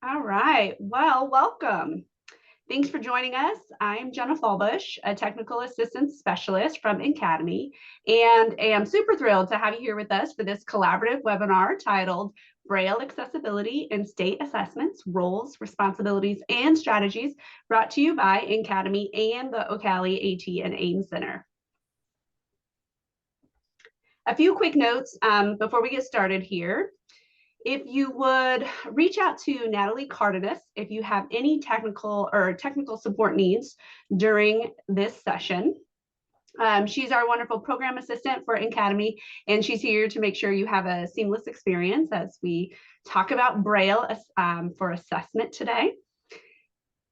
All right. Well, welcome. Thanks for joining us. I'm Jenna Fallbush, a technical assistance specialist from NCADEMI, and am super thrilled to have you here with us for this collaborative webinar titled Braille Accessibility in State Assessments, Roles, Responsibilities, and Strategies, brought to you by NCADEMI and the OCALI AT&AEM Center. A few quick notes before we get started here. If you would reach out to Natalie Cardenas if you have any technical support needs during this session. She's our wonderful program assistant for NCADEMI, and she's here to make sure you have a seamless experience as we talk about Braille for assessment today.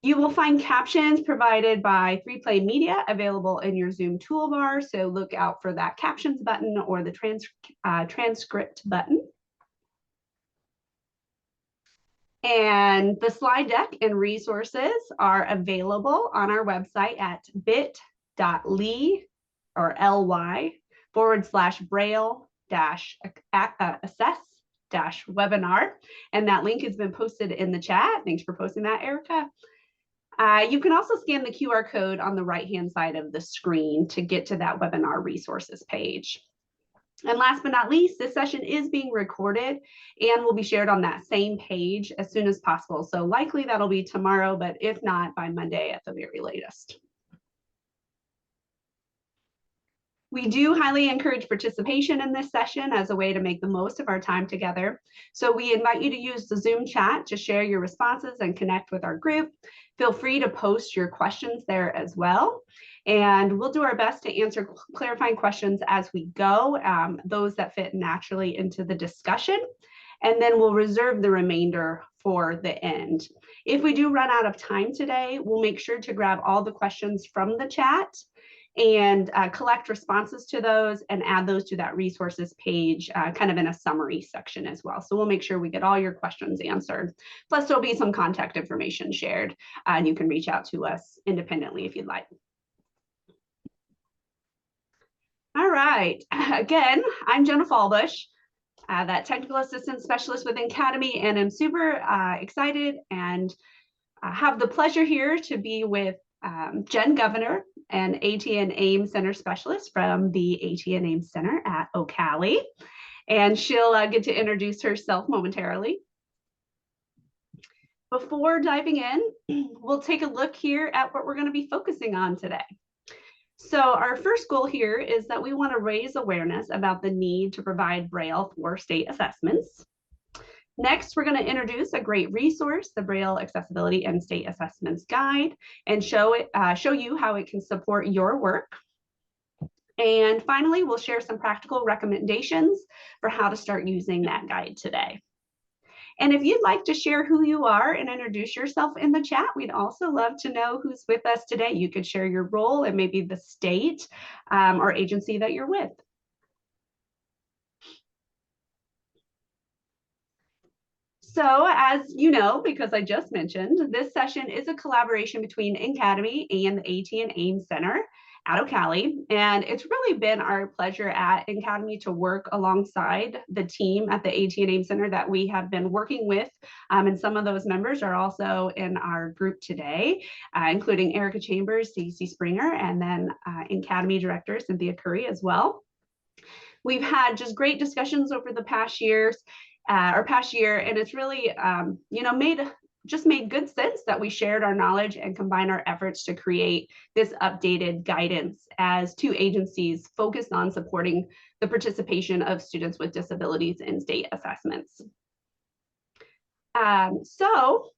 You will find captions provided by 3Play Media available in your Zoom toolbar, so look out for that captions button or the transcript button. And the slide deck and resources are available on our website at bit.ly/braille-assess-webinar. And that link has been posted in the chat. Thanks for posting that, Erica. You can also scan the QR code on the right-hand side of the screen to get to that webinar resources page. And last but not least, this session is being recorded and will be shared on that same page as soon as possible. So likely that'll be tomorrow, but if not, by Monday at the very latest. We do highly encourage participation in this session as a way to make the most of our time together. So we invite you to use the Zoom chat to share your responses and connect with our group. Feel free to post your questions there as well. And we'll do our best to answer clarifying questions as we go, those that fit naturally into the discussion. And then we'll reserve the remainder for the end. If we do run out of time today, we'll make sure to grab all the questions from the chat and collect responses to those and add those to that resources page, kind of in a summary section as well. So we'll make sure we get all your questions answered. Plus there'll be some contact information shared, and you can reach out to us independently if you'd like. All right, again, I'm Jenna Fallbush, that technical assistance specialist with NCADEMI, and I'm super excited and have the pleasure here to be with Jen Governor, an AT&AEM Center specialist from the AT&AEM Center at OCALI, and she'll get to introduce herself momentarily. Before diving in, we'll take a look here at what we're going to be focusing on today. So our first goal here is that we want to raise awareness about the need to provide Braille for state assessments. Next, we're going to introduce a great resource, the Braille Accessibility and State Assessments Guide, and show you how it can support your work. And finally, we'll share some practical recommendations for how to start using that guide today. And if you'd like to share who you are and introduce yourself in the chat, we'd also love to know who's with us today. You could share your role and maybe the state or agency that you're with. So as you know, because I just mentioned, this session is a collaboration between NCADEMI and the AT&AEM Center at OCALI. And it's really been our pleasure at NCADEMI to work alongside the team at the AT&AEM Center that we have been working with. And some of those members are also in our group today, including Erica Chambers, Stacey Springer, and then NCADEMI Director Cynthia Curry as well. We've had just great discussions over the past year, and it's really, made good sense that we shared our knowledge and combined our efforts to create this updated guidance as two agencies focused on supporting the participation of students with disabilities in state assessments. So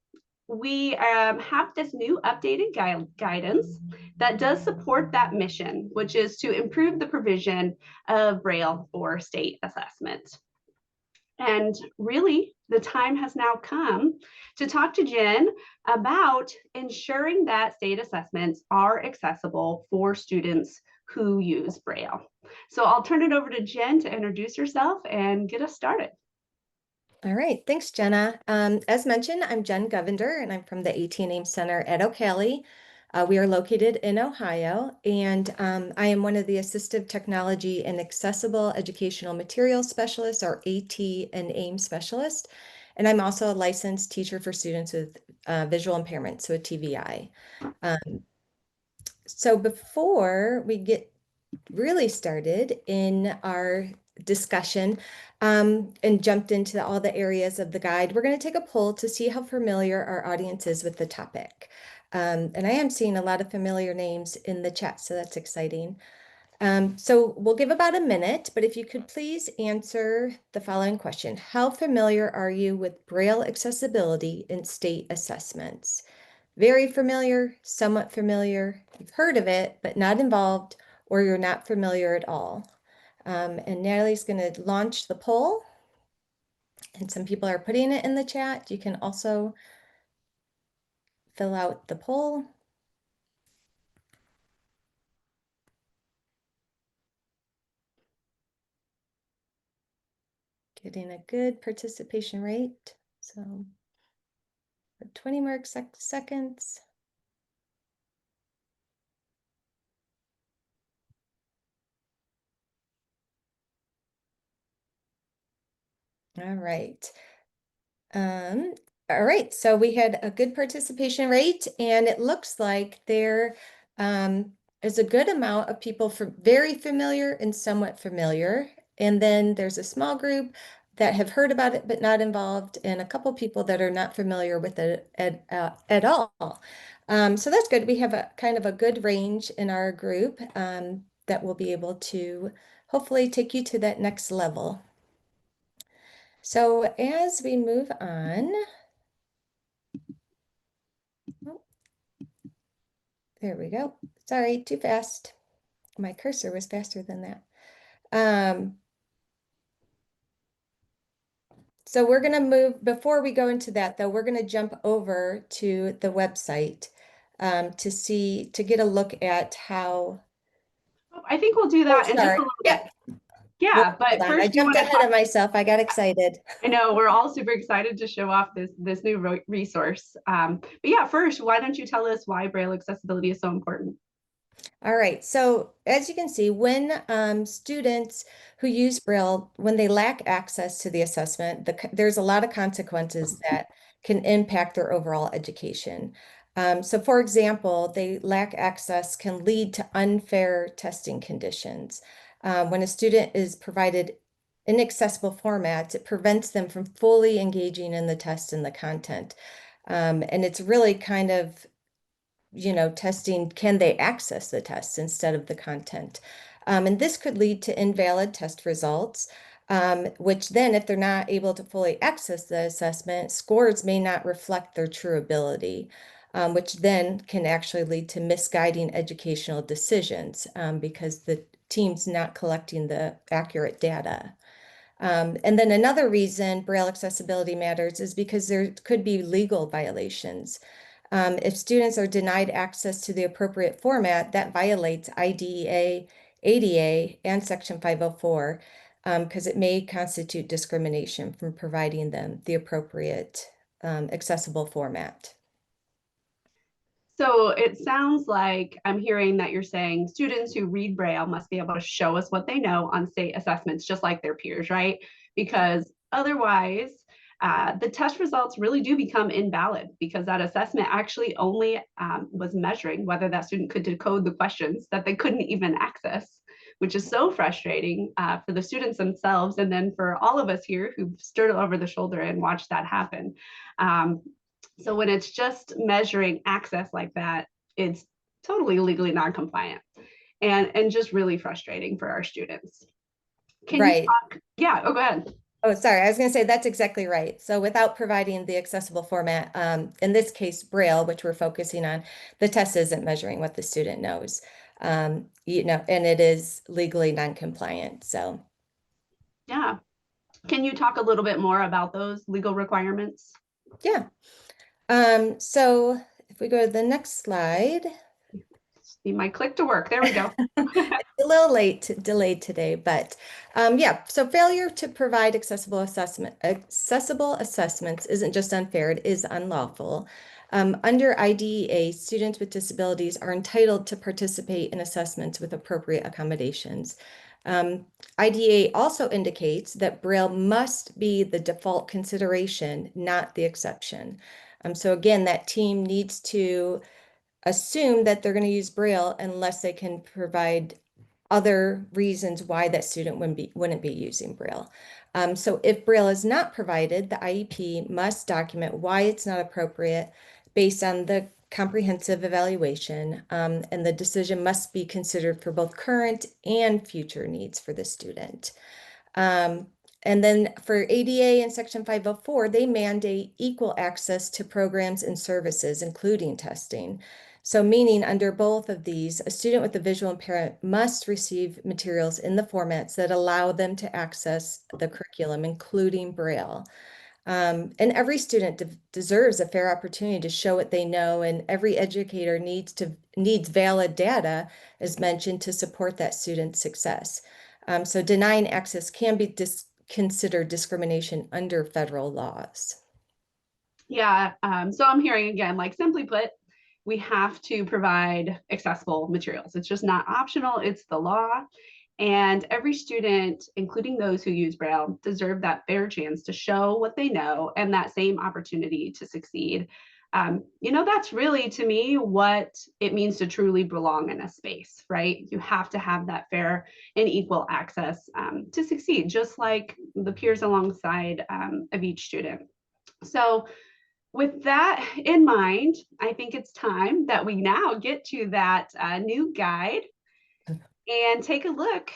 we have this new updated guidance that does support that mission, which is to improve the provision of Braille for state assessment. And really, the time has now come to talk to Jen about ensuring that state assessments are accessible for students who use Braille. So I'll turn it over to Jen to introduce herself and get us started. All right, thanks, Jenna. As mentioned, I'm Jen Govender, and I'm from the AT&AEM Center at OCALI. We are located in Ohio, and I am one of the Assistive Technology and Accessible Educational Materials Specialists, or AT&AEM Specialists. And I'm also a licensed teacher for students with visual impairment, so a TVI. So before we get really started in our discussion and jumped into all the areas of the guide, we're going to take a poll to see how familiar our audience is with the topic. And I am seeing a lot of familiar names in the chat, so that's exciting. So we'll give about a minute, but if you could please answer the following question. How familiar are you with Braille accessibility in state assessments? Very familiar, somewhat familiar, you've heard of it, but not involved, or you're not familiar at all. And Natalie's going to launch the poll, and some people are putting it in the chat. You can also fill out the poll. Getting a good participation rate. So 20 more seconds. All right. All right, so we had a good participation rate, and it looks like there is a good amount of people very familiar and somewhat familiar. And then there's a small group that have heard about it but not involved, and a couple people that are not familiar with it at all. So that's good. We have a kind of a good range in our group that will be able to hopefully take you to that next level. So as we move on, oh, there we go. Sorry, too fast. My cursor was faster than that. So we're going to move, before we go into that though, we're going to jump over to the website to get a look at how. I think we'll do Oh, that in just a sorry. little bit. Yeah. Well, Yeah, hold but on. I first we jumped want to ahead talk. of myself. I got excited. I know we're all super excited to show off this new resource. But yeah, first, why don't you tell us why Braille accessibility is so important? All right, so as you can see, when students who use Braille, when they lack access to the assessment, there's a lot of consequences that can impact their overall education. So for example, they lack access can lead to unfair testing conditions. When a student is provided inaccessible formats, it prevents them from fully engaging in the test and the content. And it's really kind of testing, can they access the tests instead of the content? And this could lead to invalid test results, which then, if they're not able to fully access the assessment, scores may not reflect their true ability, which then can actually lead to misguiding educational decisions because the team's not collecting the accurate data. And then another reason Braille accessibility matters is because there could be legal violations. If students are denied access to the appropriate format, that violates IDEA, ADA, and Section 504, because it may constitute discrimination from providing them the appropriate accessible format. So it sounds like I'm hearing that you're saying students who read Braille must be able to show us what they know on state assessments, just like their peers, right? Because otherwise, the test results really do become invalid because that assessment actually only was measuring whether that student could decode the questions that they couldn't even access, which is so frustrating for the students themselves and then for all of us here who've stood over the shoulder and watched that happen. So when it's just measuring access like that, it's totally legally non-compliant and just really frustrating for our students. Can you Right. talk? Yeah, oh, go ahead. Oh, sorry. I was going to say that's exactly right. So without providing the accessible format, in this case, Braille, which we're focusing on, the test isn't measuring what the student knows, and it is legally non-compliant. So Yeah. Can you talk a little bit more about those legal requirements? yeah. So if we go to the next slide. See my click to work. There we go. It's a little delayed today, but yeah, so failure to provide accessible assessments isn't just unfair, it is unlawful. Under IDEA, students with disabilities are entitled to participate in assessments with appropriate accommodations. IDA also indicates that Braille must be the default consideration, not the exception. So again, that team needs to assume that they're going to use Braille unless they can provide other reasons why that student wouldn't be using Braille. So if Braille is not provided, the IEP must document why it's not appropriate based on the comprehensive evaluation, and the decision must be considered for both current and future needs for the student. And then for ADA in Section 504, they mandate equal access to programs and services, including testing. So meaning under both of these, a student with a visual impairment must receive materials in the formats that allow them to access the curriculum, including Braille. And every student deserves a fair opportunity to show what they know, and every educator needs valid data, as mentioned, to support that student's success. So denying access can be considered discrimination under federal laws. Yeah, so I'm hearing again, like simply put, we have to provide accessible materials. It's just not optional, it's the law. And every student, including those who use Braille, deserve that fair chance to show what they know and that same opportunity to succeed. That's really, to me, what it means to truly belong in a space, right? You have to have that fair and equal access to succeed, just like the peers alongside of each student. So with that in mind, I think it's time that we now get to that new guide and take a look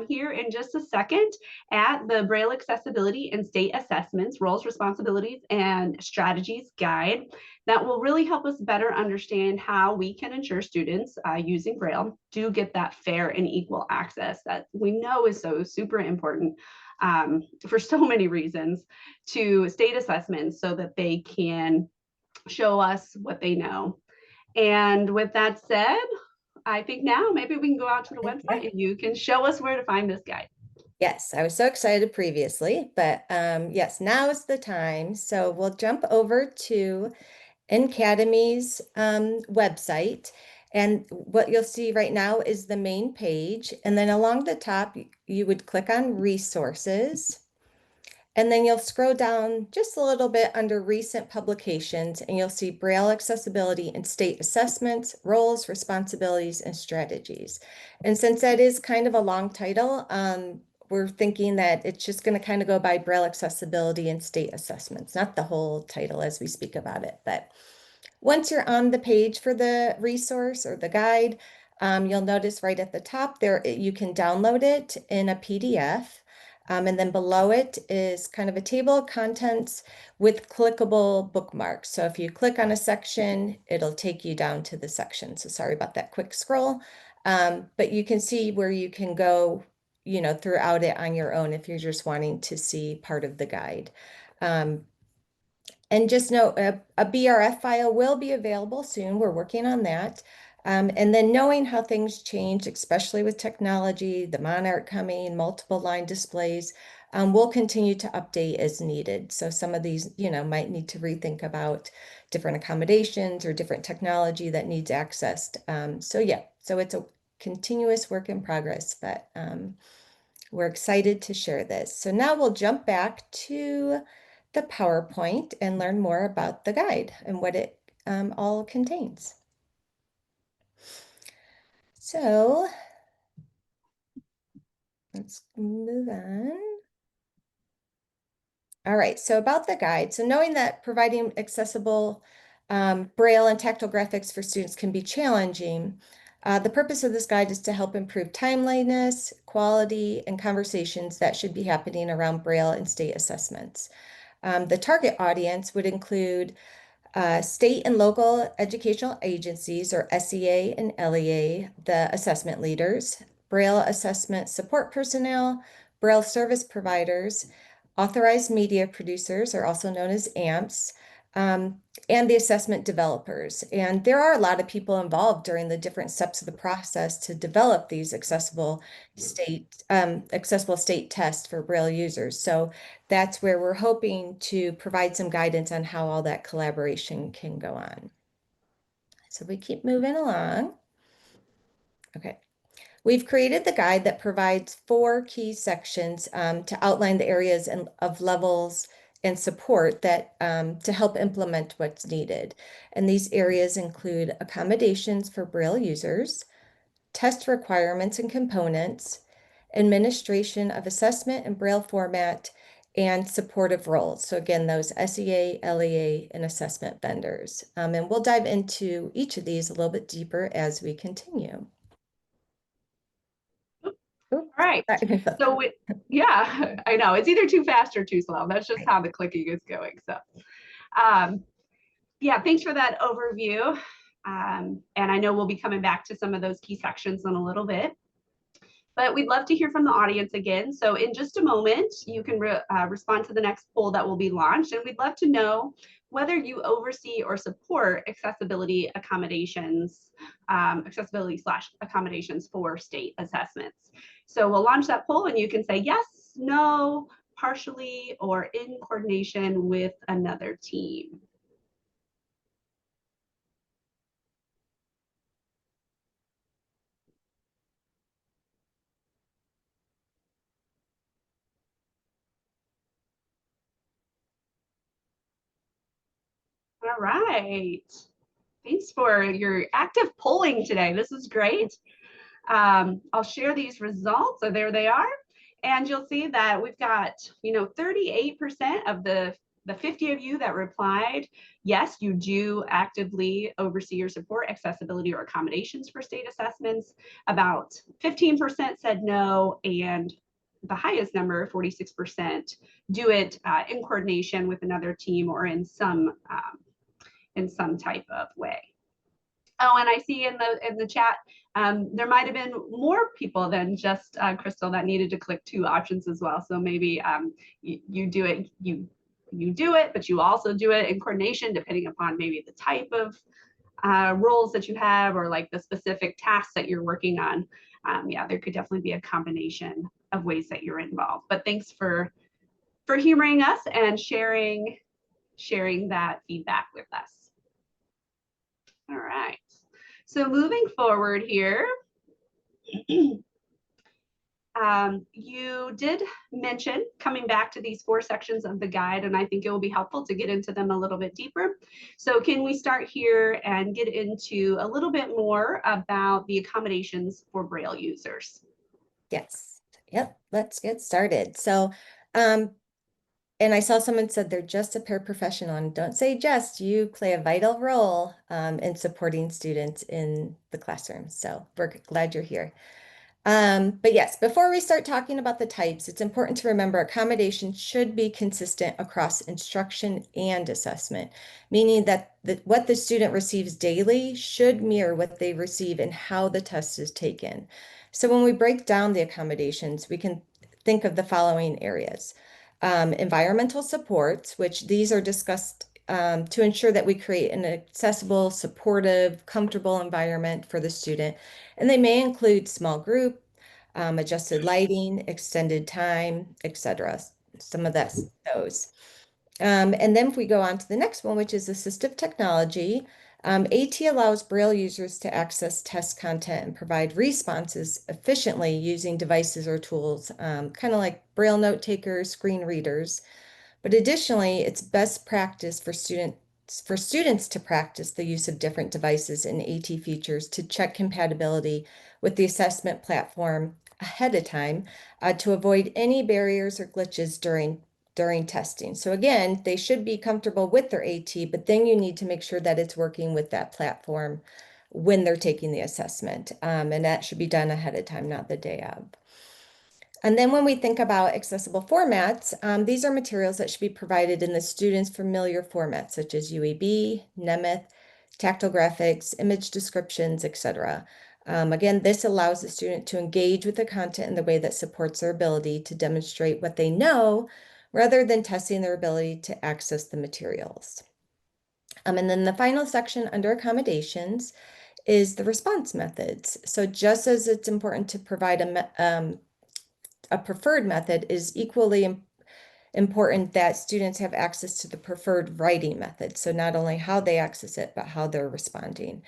here in just a second at the Braille Accessibility and State Assessments, Roles, Responsibilities, and Strategies Guide that will really help us better understand how we can ensure students using Braille do get that fair and equal access that we know is so super important for so many reasons to state assessments so that they can show us what they know. And with that said, I think now maybe we can go out to the website and you can show us where to find this guide. Yes, I was so excited previously, but yes, now is the time. So we'll jump over to NCADEMI's website. And what you'll see right now is the main page. And then along the top, you would click on resources. And then you'll scroll down just a little bit under recent publications, and you'll see Braille accessibility and state assessments, roles, responsibilities, and strategies. And since that is kind of a long title, we're thinking that it's just going to kind of go by Braille accessibility and state assessments, not the whole title as we speak about it. But once you're on the page for the resource or the guide, you'll notice right at the top there, you can download it in a PDF. And then below it is kind of a table of contents with clickable bookmarks. So if you click on a section, it'll take you down to the section. So sorry about that quick scroll. But you can see where you can go, throughout it on your own if you're just wanting to see part of the guide. And just note, a BRF file will be available soon. We're working on that. And then knowing how things change, especially with technology, the Monarch coming, multiple line displays, we'll continue to update as needed. So some of these, might need to rethink about different accommodations or different technology that needs accessed. So it's a continuous work in progress, but we're excited to share this. So now we'll jump back to the PowerPoint and learn more about the guide and what it all contains. So let's move on. All right, so about the guide. So knowing that providing accessible Braille and tactile graphics for students can be challenging, the purpose of this guide is to help improve timeliness, quality, and conversations that should be happening around Braille and state assessments. The target audience would include state and local educational agencies, or SEA and LEA, the assessment leaders, Braille assessment support personnel, Braille service providers, authorized media producers, are also known as AMPs, and the assessment developers. And there are a lot of people involved during the different steps of the process to develop these accessible state tests for Braille users. So that's where we're hoping to provide some guidance on how all that collaboration can go on. So we keep moving along. Okay. We've created the guide that provides 4 key sections to outline the areas of levels and support that to help implement what's needed. And these areas include accommodations for Braille users, test requirements and components, administration of assessment in Braille format, and supportive roles. So again, those SEA, LEA, and assessment vendors. And we'll dive into each of these a little bit deeper as we continue. All right. Sorry. So yeah, I know it's either too fast or too slow. That's just how the clicking is going. So yeah, thanks for that overview. And I know we'll be coming back to some of those key sections in a little bit. But we'd love to hear from the audience again. So in just a moment, you can respond to the next poll that will be launched. And we'd love to know whether you oversee or support accessibility accommodations, accessibility/accommodations for state assessments. So we'll launch that poll and you can say yes, no, partially, or in coordination with another team. All right. Thanks for your active polling today. This is great. I'll share these results. So there they are. And you'll see that we've got, 38% of the 50 of you that replied, yes, you do actively oversee or support accessibility or accommodations for state assessments. About 15% said no, and the highest number, 46%, do it in coordination with another team or in some type of way. Oh, and I see in the chat, there might have been more people than just Crystal that needed to click 2 options as well. So maybe you do it, you do it, but you also do it in coordination depending upon maybe the type of roles that you have or like the specific tasks that you're working on. Yeah, there could definitely be a combination of ways that you're involved. But thanks for humoring us and sharing that feedback with us. All right. So moving forward here, you did mention coming back to these 4 sections of the guide, and I think it will be helpful to get into them a little bit deeper. So can we start here and get into a little bit more about the accommodations for Braille users? Yes. Yep. Let's get started. So, and I saw someone said they're just a paraprofessional, and don't say just, you play a vital role in supporting students in the classroom. So we're glad you're here. But yes, before we start talking about the types, it's important to remember accommodation should be consistent across instruction and assessment, meaning that what the student receives daily should mirror what they receive and how the test is taken. So when we break down the accommodations, we can think of the following areas. Environmental supports, which these are discussed to ensure that we create an accessible, supportive, comfortable environment for the student. And they may include small group, adjusted lighting, extended time, etc. Some of those. And then if we go on to the next one, which is assistive technology, AT allows Braille users to access test content and provide responses efficiently using devices or tools, kind of like Braille note takers, screen readers. But additionally, it's best practice for students to practice the use of different devices and AT features to check compatibility with the assessment platform ahead of time to avoid any barriers or glitches during testing. So again, they should be comfortable with their AT, but then you need to make sure that it's working with that platform when they're taking the assessment. And that should be done ahead of time, not the day of. And then when we think about accessible formats, these are materials that should be provided in the student's familiar formats, such as UAB, Nemeth, tactile graphics, image descriptions, etc. Again, this allows the student to engage with the content in the way that supports their ability to demonstrate what they know, rather than testing their ability to access the materials. And then the final section under accommodations is the response methods. So just as it's important to provide a preferred method, is equally important that students have access to the preferred writing method. So not only how they access it, but how they're responding.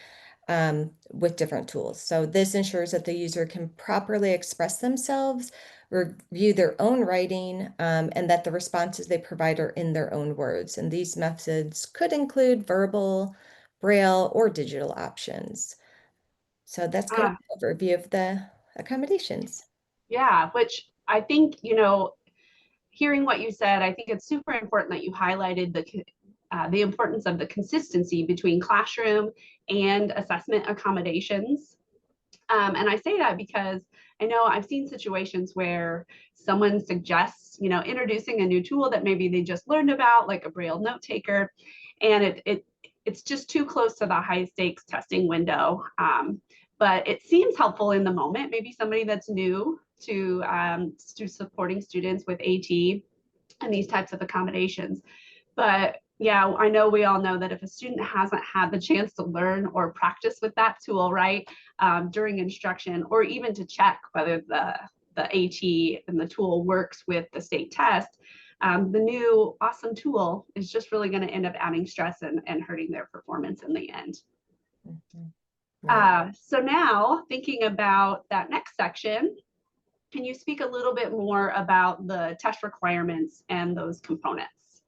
with different tools. So this ensures that the user can properly express themselves, review their own writing, and that the responses they provide are in their own words. And these methods could include verbal, Braille, or digital options. So that's kind of Ah, an overview of the accommodations. yeah, which I think, hearing what you said, I think it's super important that you highlighted the importance of the consistency between classroom and assessment accommodations. And I say that because I know I've seen situations where someone suggests, introducing a new tool that maybe they just learned about, like a Braille note taker, and it's just too close to the high stakes testing window. But it seems helpful in the moment. Maybe somebody that's new to supporting students with AT and these types of accommodations. But yeah, I know we all know that if a student hasn't had the chance to learn or practice with that tool, right, during instruction, or even to check whether the AT and the tool works with the state test, the new awesome tool is just really going to end up adding stress and hurting their performance in the end. Mhm. Right. So now thinking about that next section, can you speak a little bit more about the test requirements and those components?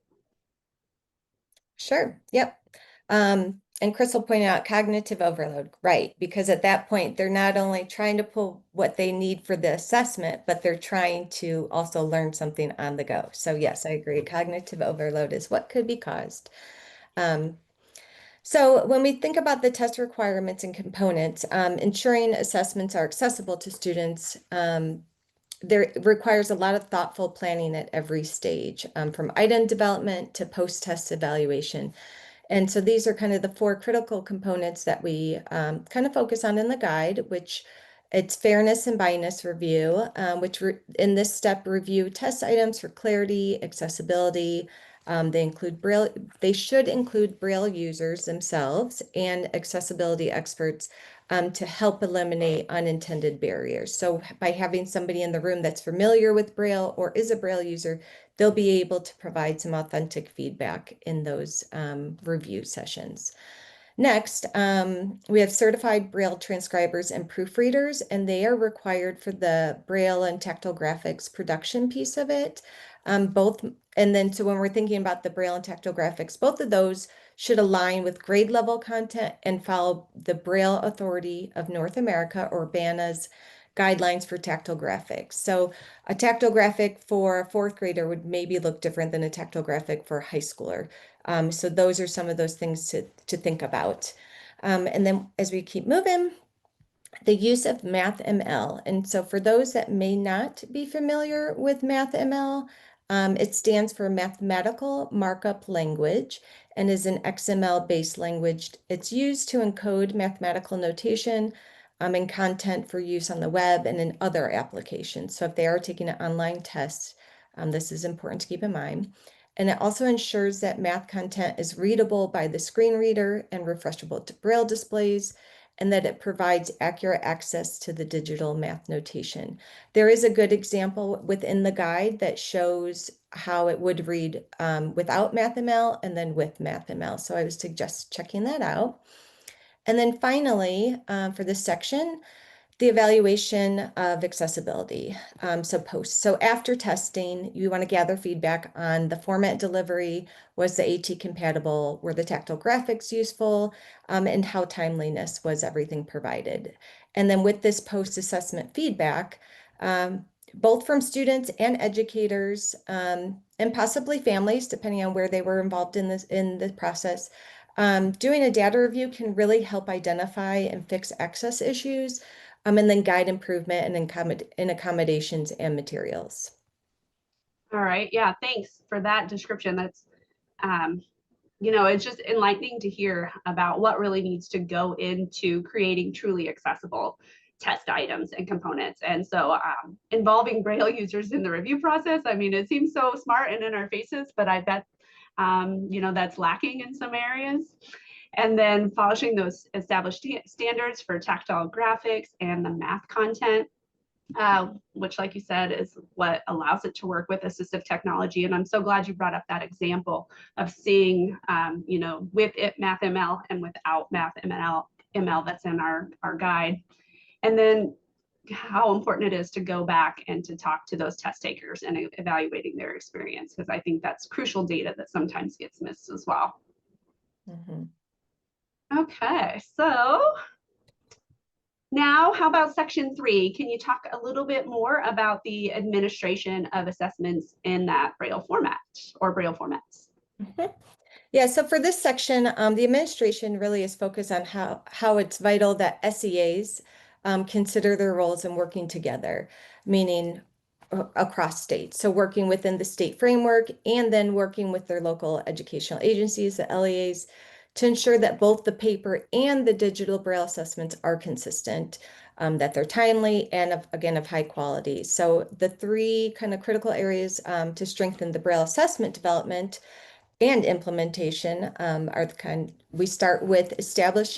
Sure. Yep. And Crystal pointed out cognitive overload, right? Because at that point, they're not only trying to pull what they need for the assessment, but they're trying to also learn something on the go. So yes, I agree. Cognitive overload is what could be caused. Um, so when we think about the test requirements and components, ensuring assessments are accessible to students, there requires a lot of thoughtful planning at every stage, from item development to post-test evaluation. And so these are kind of the four critical components that we kind of focus on in the guide, which it's fairness and bias review, which in this step review test items for clarity, accessibility. They should include Braille users themselves and accessibility experts to help eliminate unintended barriers. So by having somebody in the room that's familiar with Braille or is a Braille user, they'll be able to provide some authentic feedback in those review sessions. Next, we have certified Braille transcribers and proofreaders, and they are required for the Braille and tactile graphics production piece of it. And then so when we're thinking about the Braille and tactile graphics, both of those should align with grade level content and follow the Braille Authority of North America, or BANA's guidelines for tactile graphics. So a tactile graphic for a fourth grader would maybe look different than a tactile graphic for a high schooler. So those are some of those things to think about. And then as we keep moving, the use of MathML. And so for those that may not be familiar with MathML, it stands for Mathematical Markup Language and is an XML-based language. It's used to encode mathematical notation and content for use on the web and in other applications. So if they are taking an online test, this is important to keep in mind. And it also ensures that math content is readable by the screen reader and refreshable to Braille displays, and that it provides accurate access to the digital math notation. There is a good example within the guide that shows how it would read without MathML and then with MathML. So I would suggest checking that out. And then finally, for this section, the evaluation of accessibility. So after testing, you want to gather feedback on the format delivery. Was the AT compatible? Were the tactile graphics useful? And how timeliness was everything provided? And then with this post-assessment feedback, both from students and educators, and possibly families, depending on where they were involved in the process, doing a data review can really help identify and fix access issues, and then guide improvement in accommodations and materials. All right. Yeah. Thanks for that description. That's, um, it's just enlightening to hear about what really needs to go into creating truly accessible test items and components. And so involving Braille users in the review process, I mean, it seems so smart and in our faces, but I bet, that's lacking in some areas. And then polishing those established standards for tactile graphics and the math content, which, like you said, is what allows it to work with assistive technology. And I'm so glad you brought up that example of seeing, with it MathML and without MathML ML that's in our guide. And then how important it is to go back and to talk to those test takers and evaluating their experience, because I think that's crucial data that sometimes gets missed as well. Mhm. Okay, so now how about section 3? Can you talk a little bit more about the administration of assessments in that Braille format or Braille formats? Mhm. Yeah, so for this section, the administration really is focused on how it's vital that SEAs consider their roles in working together, meaning across states. So working within the state framework and then working with their local educational agencies, the LEAs, to ensure that both the paper and the digital Braille assessments are consistent, that they're timely and again of high quality. So the three kind of critical areas to strengthen the Braille assessment development and implementation are the kind we start with establish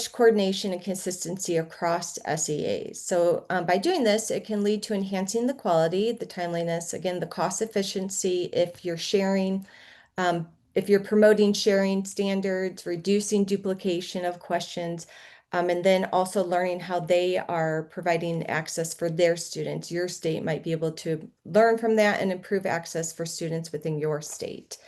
coordination and consistency across SEAs. So by doing this, it can lead to enhancing the quality, the timeliness, again, the cost efficiency if you're sharing, if you're promoting sharing standards, reducing duplication of questions, and then also learning how they are providing access for their students. Your state might be able to learn from that and improve access for students within your state.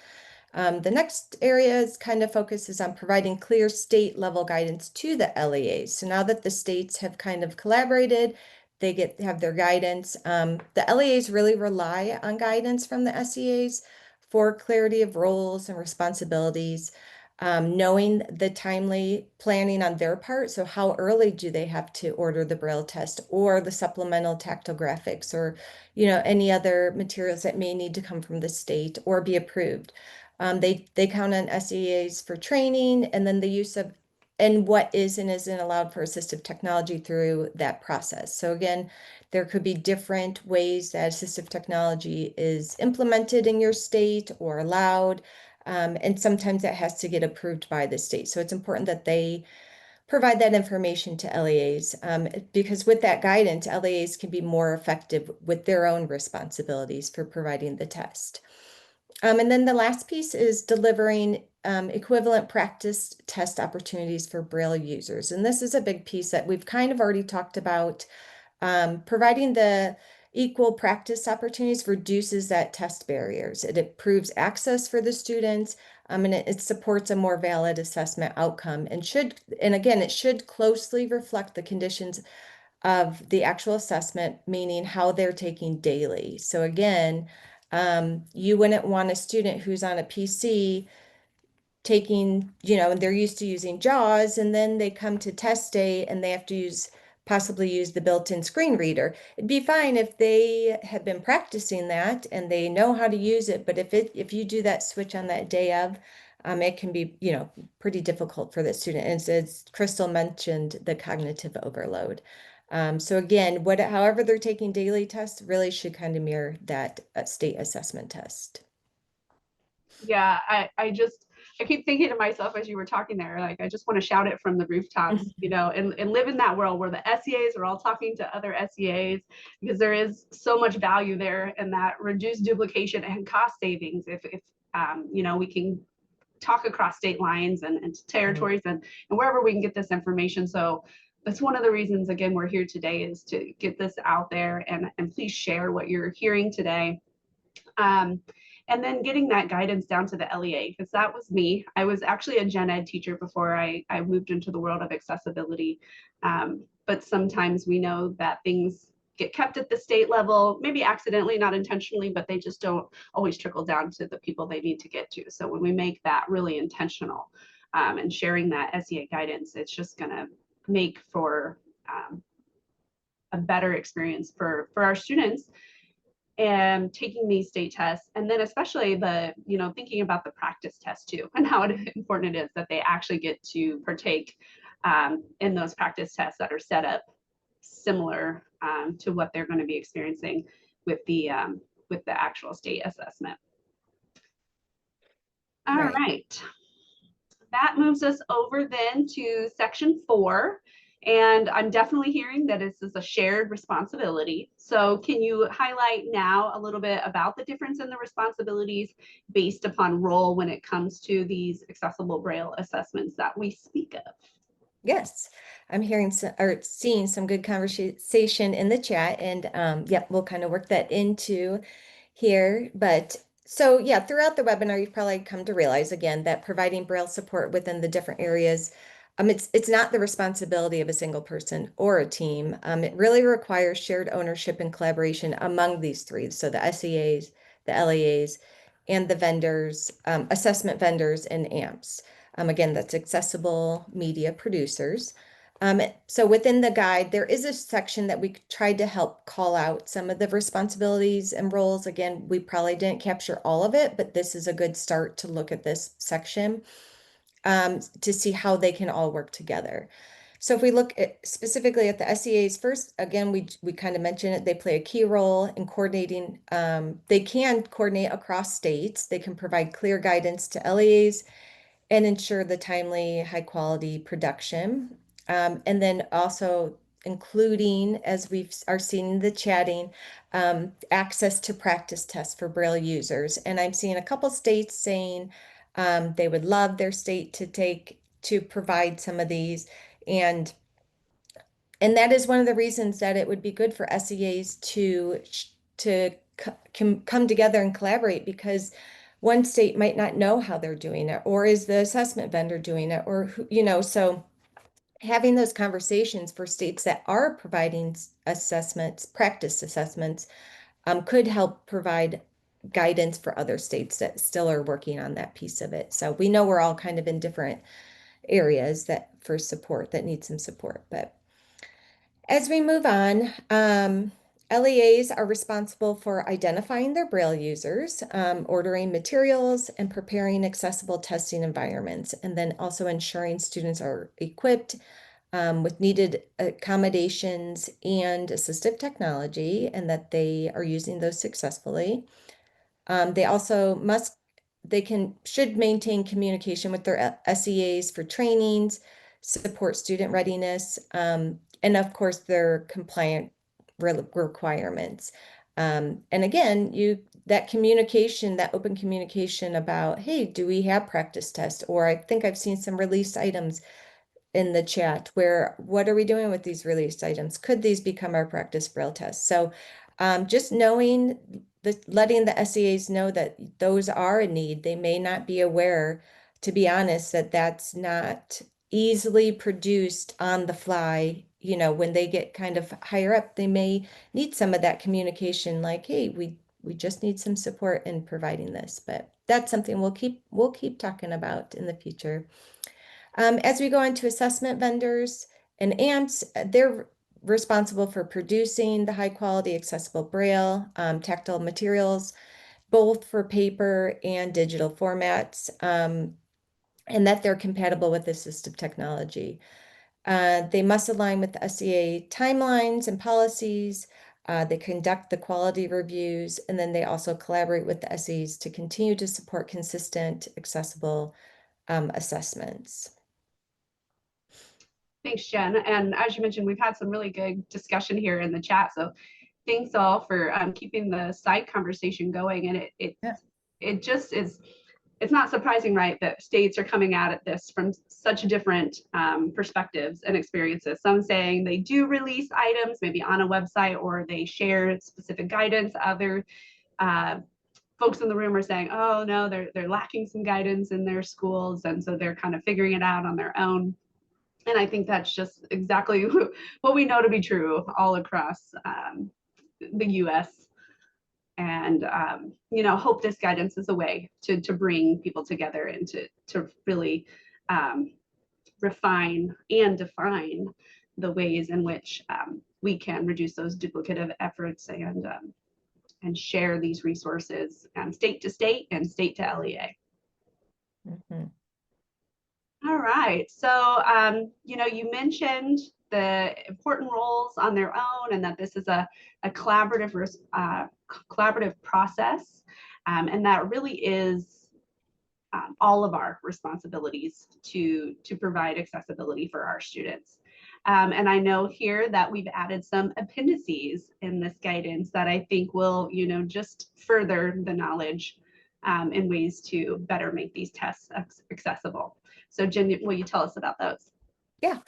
The next area is kind of focuses on providing clear state level guidance to the LEAs. So now that the states have kind of collaborated, they have their guidance. The LEAs really rely on guidance from the SEAs for clarity of roles and responsibilities, knowing the timely planning on their part. So how early do they have to order the Braille test or the supplemental tactile graphics or, any other materials that may need to come from the state or be approved. They count on SEAs for training and then the use of and what is and isn't allowed for assistive technology through that process. So again, there could be different ways that assistive technology is implemented in your state or allowed. And sometimes that has to get approved by the state. So it's important that they provide that information to LEAs because with that guidance, LEAs can be more effective with their own responsibilities for providing the test. And then the last piece is delivering equivalent practice test opportunities for Braille users. And this is a big piece that we've kind of already talked about. Providing the equal practice opportunities reduces that test barriers. It improves access for the students, and it supports a more valid assessment outcome and again, it should closely reflect the conditions of the actual assessment, meaning how they're taking daily. So again, you wouldn't want a student who's on a PC taking, they're used to using JAWS, and then they come to test day and they have to possibly use the built-in screen reader. It'd be fine if they have been practicing that and they know how to use it, but if you do that switch on that day of, it can be, pretty difficult for the student. And as Crystal mentioned, the cognitive overload. So again, however they're taking daily tests really should kind of mirror that state assessment test. Yeah, I keep thinking to myself as you were talking there, like, I just want to shout it from the rooftops, and live in that world where the SEAs are all talking to other SEAs, because there is so much value there and that reduced duplication and cost savings if we can talk across state lines and territories and wherever we can get this information. So that's one of the reasons, again, we're here today, is to get this out there and please share what you're hearing today. And then getting that guidance down to the LEA, because that was me. I was actually a gen ed teacher before I moved into the world of accessibility. But sometimes we know that things get kept at the state level, maybe accidentally, not intentionally, but they just don't always trickle down to the people they need to get to. So when we make that really intentional and sharing that SEA guidance, it's just going to make for a better experience for our students and taking these state tests. And then especially thinking about the practice test too, and how important it is that they actually get to partake in those practice tests that are set up similar to what they're going to be experiencing with the actual state assessment. All right. That moves us over then to section 4. And I'm definitely hearing that this is a shared responsibility. So can you highlight now a little bit about the difference in the responsibilities based upon role when it comes to these accessible Braille assessments that we speak of? Yes, I'm hearing or seeing some good conversation in the chat, and yep, we'll kind of work that into here. But so yeah, throughout the webinar, you've probably come to realize again that providing Braille support within the different areas, it's not the responsibility of a single person or a team. It really requires shared ownership and collaboration among these three. So the SEAs, the LEAs, and the vendors, assessment vendors, and AMPs. Again, that's accessible media producers. So within the guide, there is a section that we tried to help call out some of the responsibilities and roles. Again, we probably didn't capture all of it, but this is a good start to look at this section to see how they can all work together. So if we look specifically at the SEAs first, again, we kind of mentioned it, they play a key role in coordinating. They can coordinate across states. They can provide clear guidance to LEAs and ensure the timely, high quality production. And then also including, as we are seeing in the chatting, access to practice tests for Braille users. And I'm seeing a couple states saying they would love their state to provide some of these. And that is one of the reasons that it would be good for SEAs to come together and collaborate, because one state might not know how they're doing it, or is the assessment vendor doing it, or so having those conversations for states that are providing assessments, practice assessments, could help provide guidance for other states that still are working on that piece of it. So we know we're all kind of in different areas that for support that need some support, but as we move on, LEAs are responsible for identifying their Braille users, ordering materials, and preparing accessible testing environments, and then also ensuring students are equipped with needed accommodations and assistive technology, and that they are using those successfully. They also should maintain communication with their SEAs for trainings, support student readiness, and of course their compliant requirements. And again, that communication, that open communication about, hey, do we have practice tests? Or I think I've seen some released items in the chat where, what are we doing with these released items? Could these become our practice Braille tests? So just knowing, letting the SEAs know that those are a need. They may not be aware, to be honest, that that's not easily produced on the fly. When they get kind of higher up, they may need some of that communication, like, hey, we just need some support in providing this. But that's something we'll keep talking about in the future. As we go into assessment vendors and AMPs, they're responsible for producing the high quality accessible Braille, tactile materials, both for paper and digital formats, and that they're compatible with assistive technology. They must align with the SEA timelines and policies. They conduct the quality reviews, and then they also collaborate with the SEs to continue to support consistent, accessible assessments. Thanks, Jen. And as you mentioned, we've had some really good discussion here in the chat. So thanks all for keeping the side conversation going. And it just is, it's not surprising, right, that states are coming at this from such different perspectives and experiences. Some saying they do release items maybe on a website, or they share specific guidance. Other folks in the room are saying, oh no, they're lacking some guidance in their schools, and so they're kind of figuring it out on their own. And I think that's just exactly what we know to be true all across the US. And hope this guidance is a way to bring people together and to really refine and define the ways in which we can reduce those duplicative efforts and share these resources state to state and state to LEA. Mm-hmm. All right, so you mentioned the important roles on their own, and that this is a collaborative process, and that really is all of our responsibilities to provide accessibility for our students. And I know here that we've added some appendices in this guidance that I think will, just further the knowledge in ways to better make these tests accessible. So Jen, will you tell us about those? Yeah.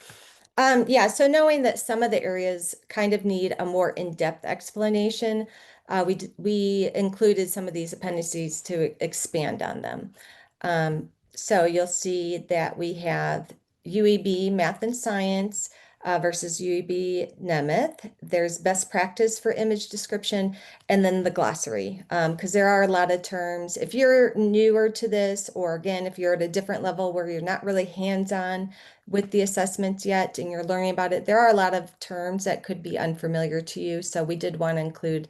Yeah, so knowing that some of the areas kind of need a more in-depth explanation, we included some of these appendices to expand on them. So you'll see that we have UEB Math and Science versus UEB Nemeth. There's best practice for image description, and then the glossary, because there are a lot of terms. If you're newer to this, or again, if you're at a different level where you're not really hands-on with the assessments yet and you're learning about it, there are a lot of terms that could be unfamiliar to you. So we did want to include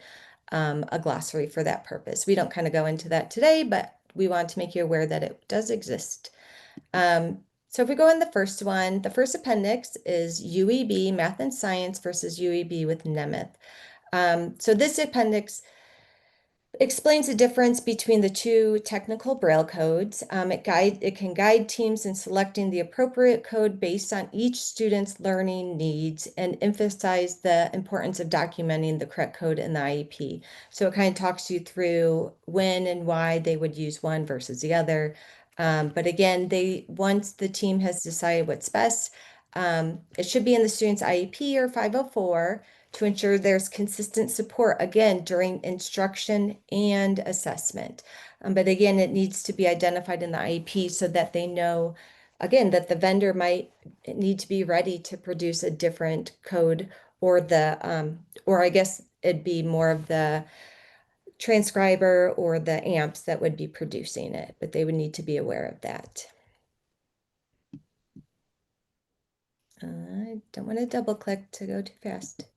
a glossary for that purpose. We don't kind of go into that today, but we want to make you aware that it does exist. So if we go in the first one, the first appendix is UEB Math and Science versus UEB with Nemeth. So this appendix explains the difference between the two technical Braille codes. It can guide teams in selecting the appropriate code based on each student's learning needs and emphasize the importance of documenting the correct code in the IEP. So it kind of talks you through when and why they would use one versus the other. But again, once the team has decided what's best, it should be in the student's IEP or 504 to ensure there's consistent support, again, during instruction and assessment. But again, it needs to be identified in the IEP so that they know, again, that the vendor might need to be ready to produce a different code, or or I guess it'd be more of the transcriber or the amps that would be producing it, but they would need to be aware of that. I don't want to double click to go too fast.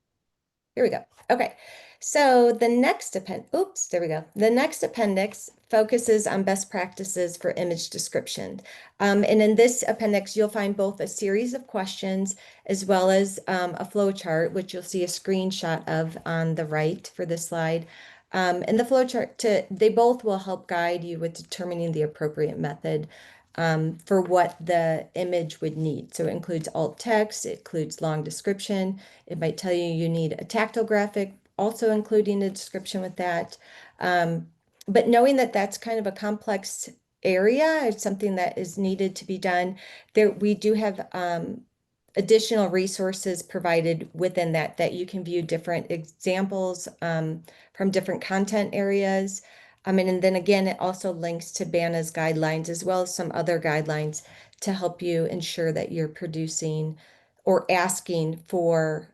Here we go. Okay. So the next there we go. The next appendix focuses on best practices for image description. And in this appendix, you'll find both a series of questions as well as a flow chart, which you'll see a screenshot of on the right for this slide. And the flow chart, they both will help guide you with determining the appropriate method for what the image would need. So it includes alt text, it includes long description. It might tell you you need a tactile graphic, also including a description with that. But knowing that that's kind of a complex area, it's something that is needed to be done. We do have additional resources provided within that you can view different examples from different content areas. And then again, it also links to BANA's guidelines as well as some other guidelines to help you ensure that you're producing or asking for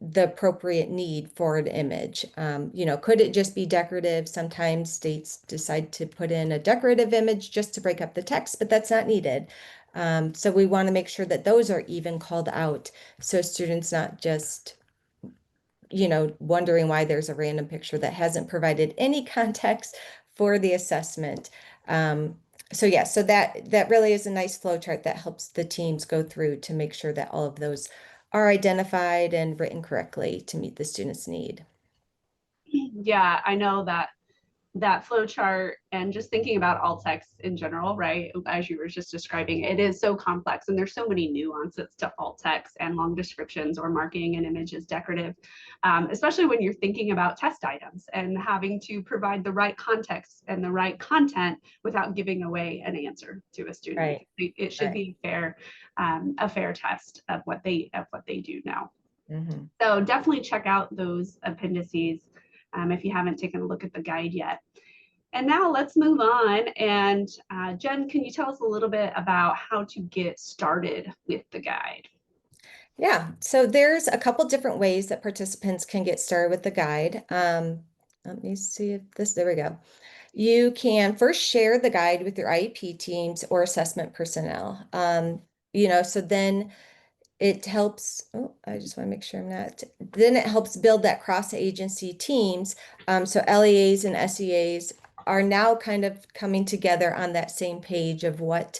the appropriate need for an image. Could it just be decorative? Sometimes states decide to put in a decorative image just to break up the text, but that's not needed. So we want to make sure that those are even called out so students not just wondering why there's a random picture that hasn't provided any context for the assessment. So that really is a nice flow chart that helps the teams go through to make sure that all of those are identified and written correctly to meet the student's need. Yeah, I know that flow chart and just thinking about alt text in general, right? As you were just describing, it is so complex and there's so many nuances to alt text and long descriptions or marking an image as decorative, especially when you're thinking about test items and having to provide the right context and the right content without giving away an answer to a student. Right. It should Right. be a fair test of what they do now. Mm-hmm. So definitely check out those appendices if you haven't taken a look at the guide yet. And now let's move on. And Jen, can you tell us a little bit about how to get started with the guide? Yeah, so there's a couple different ways that participants can get started with the guide. Let me see if there we go. You can first share the guide with your IEP teams or assessment personnel. So then it helps, I just want to make sure then it helps build that cross-agency teams. So LEAs and SEAs are now kind of coming together on that same page of what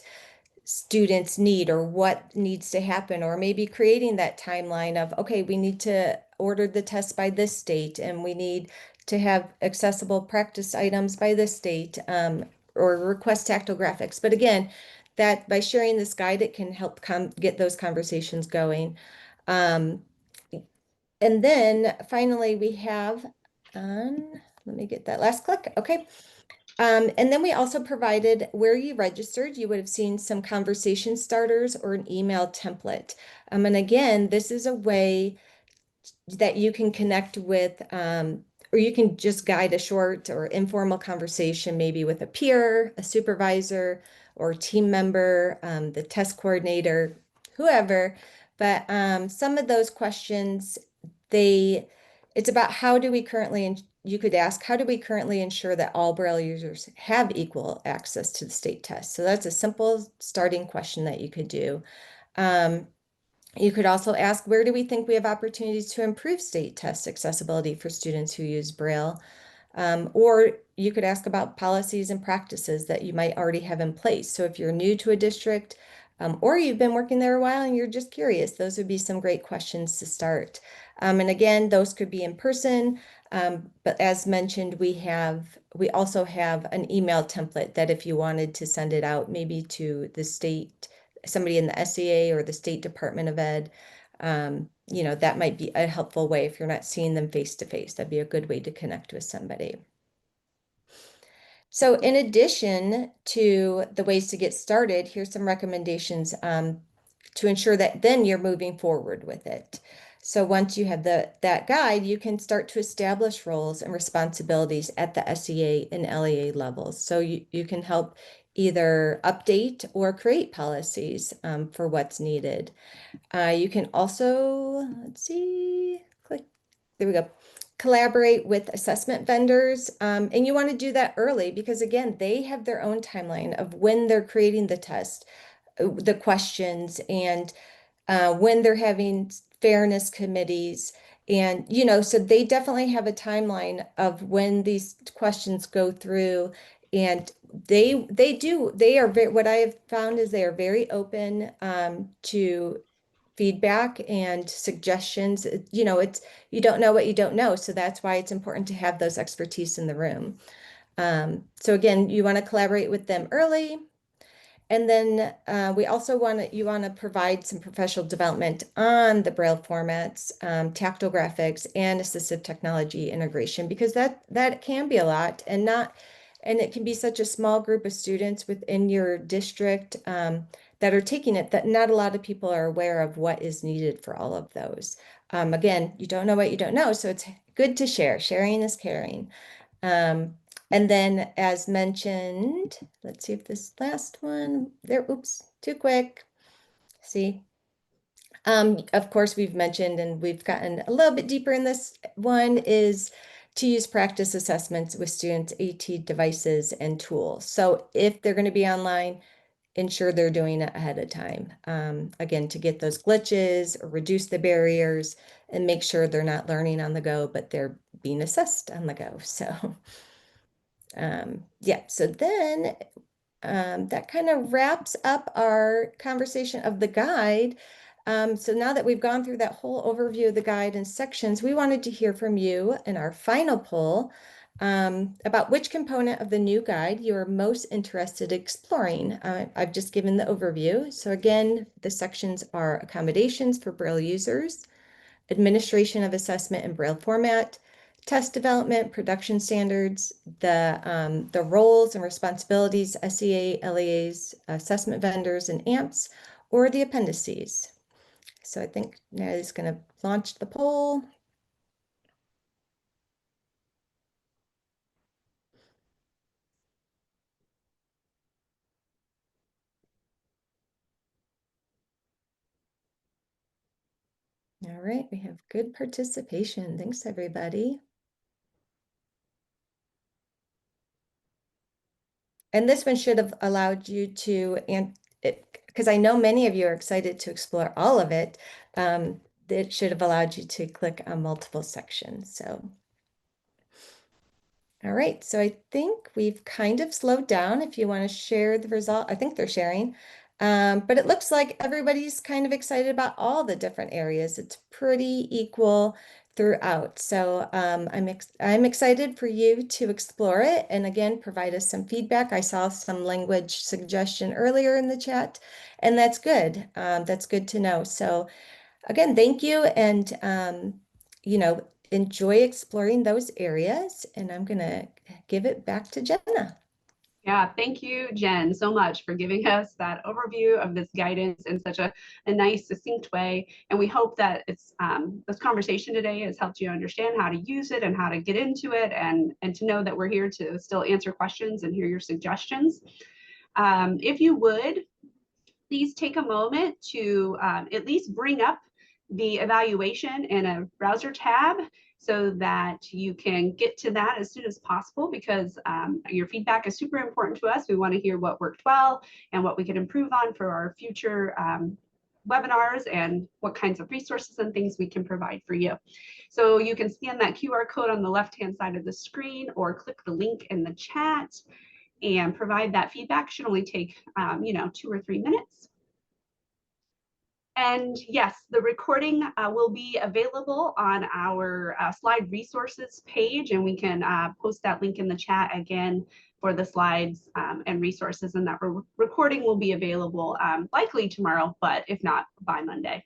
students need or what needs to happen, or maybe creating that timeline of, okay, we need to order the test by this date and we need to have accessible practice items by this date. or request tactile graphics. But again, that by sharing this guide, it can help get those conversations going. Um, and then finally, we have, let me get that last click. Okay. And then we also provided where you registered, you would have seen some conversation starters or an email template. And again, this is a way that you can connect with, or you can just guide a short or informal conversation, maybe with a peer, a supervisor, or team member, the test coordinator, whoever. But some of those questions, it's about how do we currently, you could ask, how do we currently ensure that all Braille users have equal access to the state test? So that's a simple starting question that you could do. You could also ask, where do we think we have opportunities to improve state test accessibility for students who use Braille? Or you could ask about policies and practices that you might already have in place. So if you're new to a district, or you've been working there a while and you're just curious, those would be some great questions to start. And again, those could be in person, but as mentioned, we also have an email template that if you wanted to send it out, maybe to the state, somebody in the SEA or the State Department of Ed, that might be a helpful way if you're not seeing them face to face. That'd be a good way to connect with somebody. So in addition to the ways to get started, here's some recommendations to ensure that then you're moving forward with it. So once you have that guide, you can start to establish roles and responsibilities at the SEA and LEA levels. So you can help either update or create policies for what's needed. You can also, let's see, click, there we go. Collaborate with assessment vendors. And you want to do that early because again, they have their own timeline of when they're creating the test, the questions, and when they're having fairness committees. And, so they definitely have a timeline of when these questions go through. And they are very, what I have found is they are very open to feedback and suggestions. It's, you don't know what you don't know. So that's why it's important to have those expertise in the room. So again, you want to collaborate with them early. And then we also you want to provide some professional development on the Braille formats, tactile graphics, and assistive technology integration, because that can be a lot, and it can be such a small group of students within your district that are taking it, that not a lot of people are aware of what is needed for all of those. Again, you don't know what you don't know, so it's good to share. Sharing is caring. And then as mentioned, let's see if this last one there, oops, too quick. See, of course, we've mentioned, and we've gotten a little bit deeper in this one, is to use practice assessments with students' AT devices and tools. So if they're going to be online, ensure they're doing it ahead of time. Again, to get those glitches or reduce the barriers and make sure they're not learning on the go, but they're being assessed on the go. So yeah, so then that kind of wraps up our conversation of the guide. So now that we've gone through that whole overview of the guide and sections, we wanted to hear from you in our final poll about which component of the new guide you are most interested in exploring. I've just given the overview. So again, the sections are accommodations for Braille users, administration of assessment in Braille format, test development, production standards, the roles and responsibilities, SEA, LEAs, assessment vendors, and AMPs, or the appendices. So I think Natalie's going to launch the poll. All right, we have good participation. Thanks, everybody. And this one should have allowed you to, and because I know many of you are excited to explore all of it, it should have allowed you to click on multiple sections. So, all right, so I think we've kind of slowed down. If you want to share the result, I think they're sharing. But it looks like everybody's kind of excited about all the different areas. It's pretty equal. throughout. So I'm excited for you to explore it, and again, provide us some feedback. I saw some language suggestion earlier in the chat, and that's good. That's good to know. So again, thank you, and enjoy exploring those areas. And I'm gonna give it back to Jenna. Yeah, thank you, Jen, so much for giving us that overview of this guidance in such a nice, succinct way. And we hope that this conversation today has helped you understand how to use it and how to get into it, and to know that we're here to still answer questions and hear your suggestions. If you would, please take a moment to at least bring up the evaluation in a browser tab so that you can get to that as soon as possible, because your feedback is super important to us. We want to hear what worked well and what we can improve on for our future webinars, and what kinds of resources and things we can provide for you. So you can scan that QR code on the left-hand side of the screen, or click the link in the chat and provide that feedback. It should only take 2 or 3 minutes. And yes, the recording will be available on our slide resources page, and we can post that link in the chat again for the slides and resources, and that recording will be available likely tomorrow, but if not, by Monday.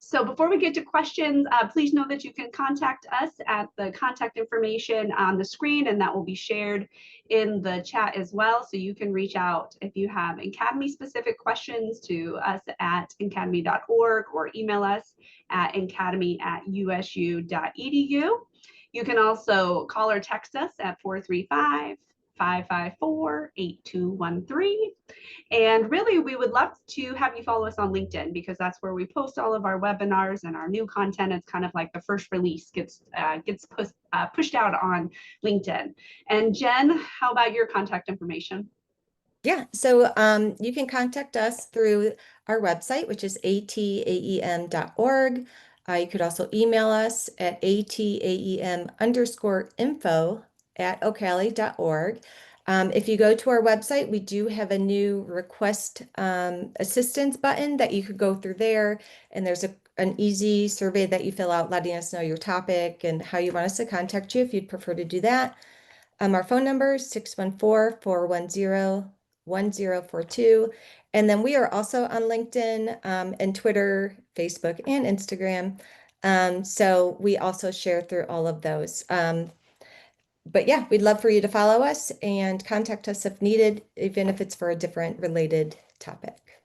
So before we get to questions, please know that you can contact us at the contact information on the screen, and that will be shared in the chat as well. So you can reach out if you have NCADEMI specific questions to us at ncademy.org, or email us at ncademy@usu.edu. You can also call or text us at 435-554-8213. And really, we would love to have you follow us on LinkedIn, because that's where we post all of our webinars and our new content. It's kind of like the first release gets pushed out on LinkedIn. And Jen, how about your contact information? Yeah, so you can contact us through our website, which is ataem.org. You could also email us at ataem_info@ocali.org. If you go to our website, we do have a new request assistance button that you could go through there, and there's an easy survey that you fill out letting us know your topic and how you want us to contact you if you'd prefer to do that. Our phone number is 614-410-1042. And then we are also on LinkedIn and Twitter, Facebook, and Instagram. So we also share through all of those. But yeah, we'd love for you to follow us and contact us if needed, even if it's for a different related topic.